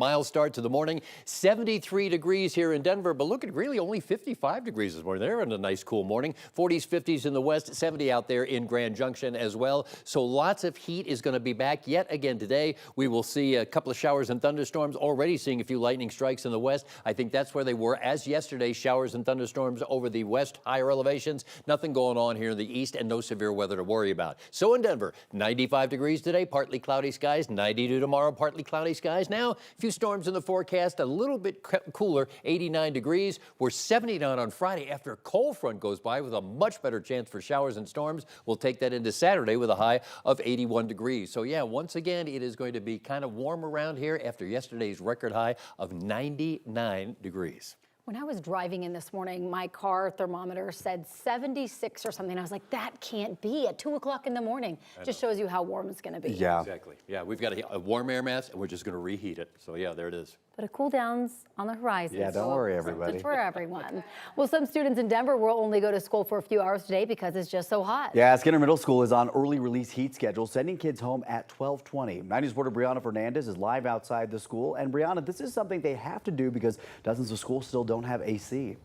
Mild start to the morning, 73 degrees here in Denver, but look at really only 55 degrees this morning. They're in a nice cool morning. 40s, 50s in the west, 70 out there in Grand Junction as well. So lots of heat is going to be back yet again today. We will see a couple of showers and thunderstorms, already seeing a few lightning strikes in the west. I think that's where they were as yesterday, showers and thunderstorms over the west higher elevations. Nothing going on here in the east and no severe weather to worry about. So in Denver, 95 degrees today, partly cloudy skies, 92 tomorrow, partly cloudy skies. Now, a few storms in the forecast, a little bit cooler, 89 degrees. We're 79 on Friday after a cold front goes by with a much better chance for showers and storms. We'll take that into Saturday with a high of 81 degrees. So yeah, once again, it is going to be kind of warm around here after yesterday's record high of 99 degrees. When I was driving in this morning, my car thermometer said 76 or something. I was like, that can't be at 2 o'clock in the morning. Just shows you how warm it's going to be. Yeah, exactly. Yeah, we've got a warm air mass and we're just going to reheat it. So yeah, there it is. But a cool down's on the horizon. Yeah, don't worry, everybody. It's for everyone. Well, some students in Denver will only go to school for a few hours today because it's just so hot. Yeah, Skinner Middle School is on early release heat schedule, sending kids home at 12:20. 9 News reporter Brianna Fernandez is live outside the school. And Brianna, this is something they have to do because dozens of schools still don't have AC.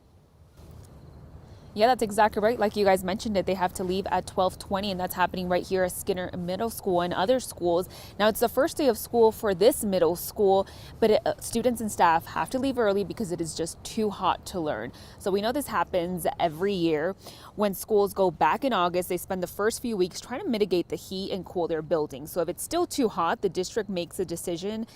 Yeah, that's exactly right. Like you guys mentioned it, they have to leave at 12:20, and that's happening right here at Skinner Middle School and other schools. Now, it's the first day of school for this middle school, but students and staff have to leave early because it is just too hot to learn. So we know this happens every year. When schools go back in August, they spend the first few weeks trying to mitigate the heat and cool their buildings. So if it's still too hot, the district makes a decision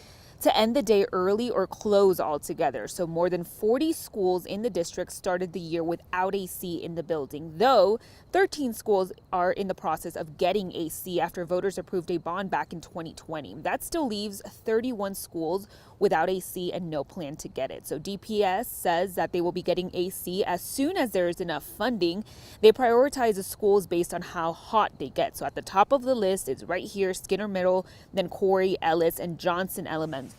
to end the day early or close altogether. So more than 40 schools in the district started the year without AC in the building, though 13 schools are in the process of getting AC after voters approved a bond back in 2020. That still leaves 31 schools without AC and no plan to get it. So DPS says that they will be getting AC as soon as there is enough funding. They prioritize the schools based on how hot they get. So at the top of the list is right here, Skinner Middle, then Corey, Ellis, and Johnson Elementary.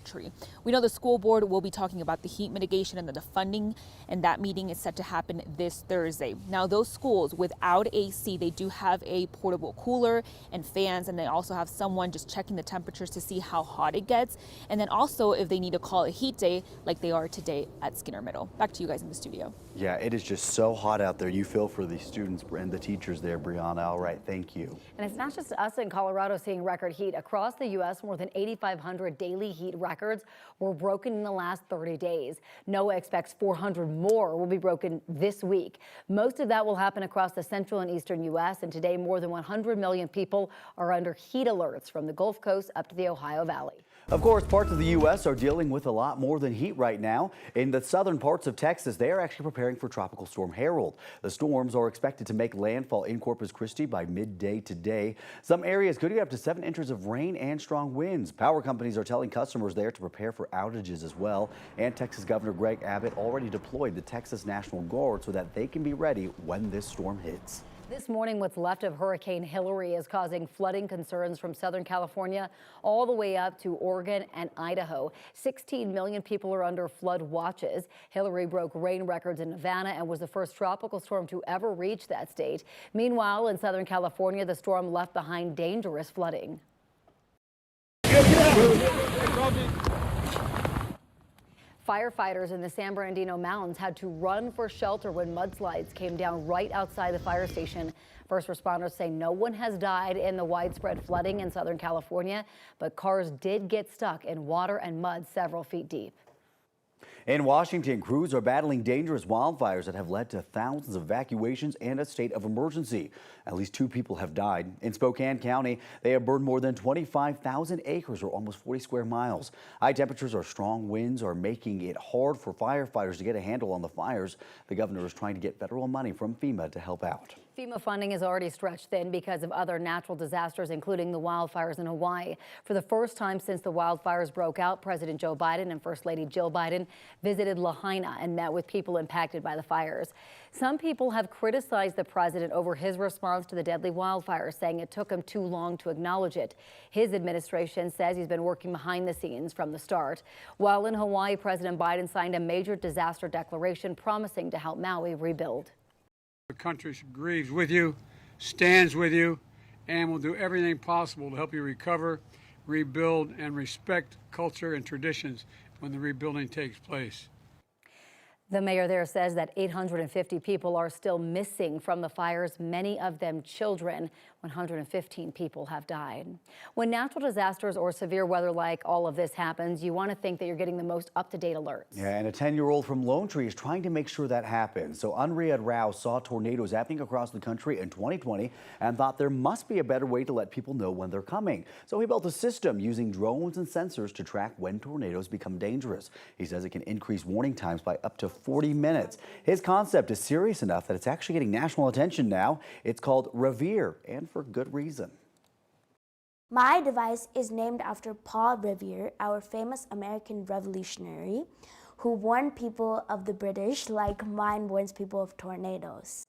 We know the school board will be talking about the heat mitigation and the funding, and that meeting is set to happen this Thursday. Now, those schools without AC, they do have a portable cooler and fans, and they also have someone just checking the temperatures to see how hot it gets. And then also if they need to call a heat day like they are today at Skinner Middle. Back to you guys in the studio. Yeah, it is just so hot out there. You feel for the students and the teachers there, Brianna. All right, thank you. And it's not just us in Colorado seeing record heat. Across the U.S., more than 8,500 daily heat records were broken in the last 30 days. NOAA expects 400 more will be broken this week. Most of that will happen across the central and eastern U.S. And today, more than 100 million people are under heat alerts from the Gulf Coast up to the Ohio Valley. Of course, parts of the U.S. are dealing with a lot more than heat right now. In the southern parts of Texas, they are actually preparing for Tropical Storm Harold. The storms are expected to make landfall in Corpus Christi by midday today. Some areas could get up to 7 inches of rain and strong winds. Power companies are telling customers there to prepare for outages as well. And Texas Governor Greg Abbott already deployed the Texas National Guard so that they can be ready when this storm hits. This morning, what's left of Hurricane Hillary is causing flooding concerns from Southern California all the way up to Oregon and Idaho. 16 million people are under flood watches. Hillary broke rain records in Nevada and was the first tropical storm to ever reach that state. Meanwhile, in Southern California, the storm left behind dangerous flooding. Firefighters in the San Bernardino Mountains had to run for shelter when mudslides came down right outside the fire station. First responders say no one has died in the widespread flooding in Southern California, but cars did get stuck in water and mud several feet deep. In Washington, crews are battling dangerous wildfires that have led to thousands of evacuations and a state of emergency. At least 2 people have died. In Spokane County, they have burned more than 25,000 acres or almost 40 square miles. High temperatures or strong winds are making it hard for firefighters to get a handle on the fires. The governor is trying to get federal money from FEMA to help out. FEMA funding is already stretched thin because of other natural disasters, including the wildfires in Hawaii. For the first time since the wildfires broke out, President Joe Biden and First Lady Jill Biden visited Lahaina and met with people impacted by the fires. Some people have criticized the president over his response to the deadly wildfires, saying it took him too long to acknowledge it. His administration says he's been working behind the scenes from the start. While in Hawaii, President Biden signed a major disaster declaration promising to help Maui rebuild. The country grieves with you, stands with you, and will do everything possible to help you recover, rebuild, and respect culture and traditions when the rebuilding takes place. The mayor there says that 850 people are still missing from the fires, many of them children. 115 people have died. When natural disasters or severe weather like all of this happens, you want to think that you're getting the most up-to-date alerts. Yeah, and a 10-year-old from Lone Tree is trying to make sure that happens. So Unriyad Rao saw tornadoes happening across the country in 2020 and thought there must be a better way to let people know when they're coming. So he built a system using drones and sensors to track when tornadoes become dangerous. He says it can increase warning times by up to 40 minutes. His concept is serious enough that it's actually getting national attention now. It's called Revere, and for good reason. My device is named after Paul Revere, our famous American revolutionary, who warned people of the British like mine warns people of tornadoes.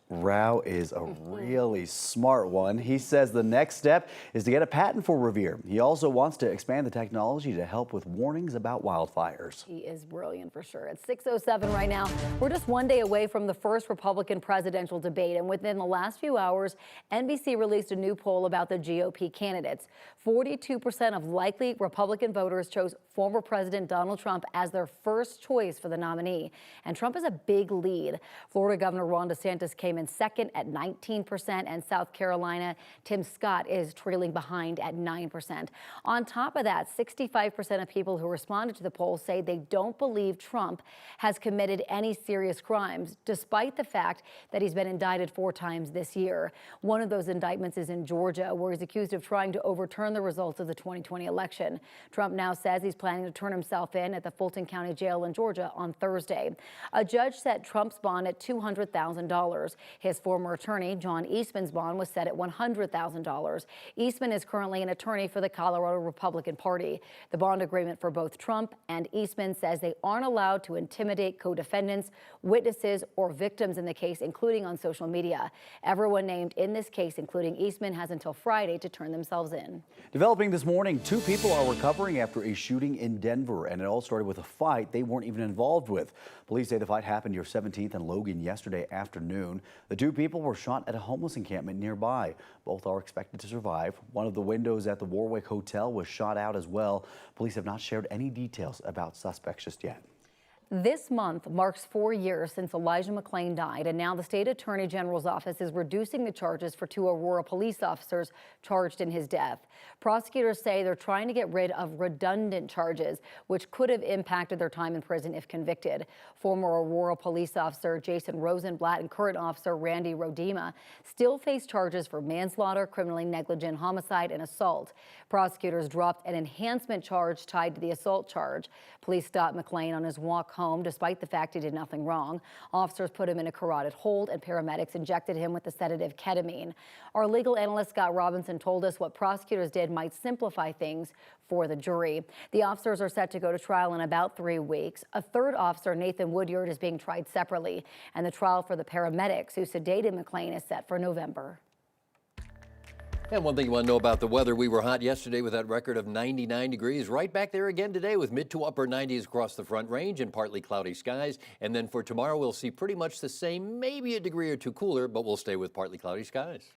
Rao is a really smart one. He says the next step is to get a patent for Revere. He also wants to expand the technology to help with warnings about wildfires. He is brilliant for sure. It's 6:07 right now. We're just one day away from the first Republican presidential debate. And within the last few hours, NBC released a new poll about the GOP candidates. 42% of likely Republican voters chose former President Donald Trump as their first choice for the nominee. And Trump is a big lead. Florida Governor Ron DeSantis came in second at 19%, and South Carolina, Tim Scott is trailing behind at 9%. On top of that, 65% of people who responded to the poll say they don't believe Trump has committed any serious crimes, despite the fact that he's been indicted 4 times this year. One of those indictments is in Georgia, where he's accused of trying to overturn the results of the 2020 election. Trump now says he's planning to turn himself in at the Fulton County Jail in Georgia on Thursday. A judge set Trump's bond at $200,000. His former attorney, John Eastman's bond, was set at $100,000. Eastman is currently an attorney for the Colorado Republican Party. The bond agreement for both Trump and Eastman says they aren't allowed to intimidate co-defendants, witnesses, or victims in the case, including on social media. Everyone named in this case, including Eastman, has until Friday to turn themselves in. Developing this morning, 2 people are recovering after a shooting in Denver, and it all started with a fight they weren't even involved with. Police say the fight happened near 17th and Logan yesterday afternoon. The 2 people were shot at a homeless encampment nearby. Both are expected to survive. One of the windows at the Warwick Hotel was shot out as well. Police have not shared any details about suspects just yet. This month marks 4 years since Elijah McClain died, and now the state attorney general's office is reducing the charges for 2 Aurora police officers charged in his death. Prosecutors say they're trying to get rid of redundant charges, which could have impacted their time in prison if convicted. Former Aurora police officer Jason Rosenblatt and current officer Randy Rodema still face charges for manslaughter, criminally negligent homicide, and assault. Prosecutors dropped an enhancement charge tied to the assault charge. Police stopped McClain on his walk home despite the fact he did nothing wrong. Officers put him in a carotid hold, and paramedics injected him with the sedative ketamine. Our legal analyst Scott Robinson told us what prosecutors did might simplify things for the jury. The officers are set to go to trial in about 3 weeks. A third officer, Nathan Woodyard, is being tried separately, and the trial for the paramedics who sedated McClain is set for November. And one thing you want to know about the weather, we were hot yesterday with that record of 99 degrees. Right back there again today with mid to upper 90s across the Front Range and partly cloudy skies. And then for tomorrow, we'll see pretty much the same, maybe a degree or 2 cooler, but we'll stay with partly cloudy skies.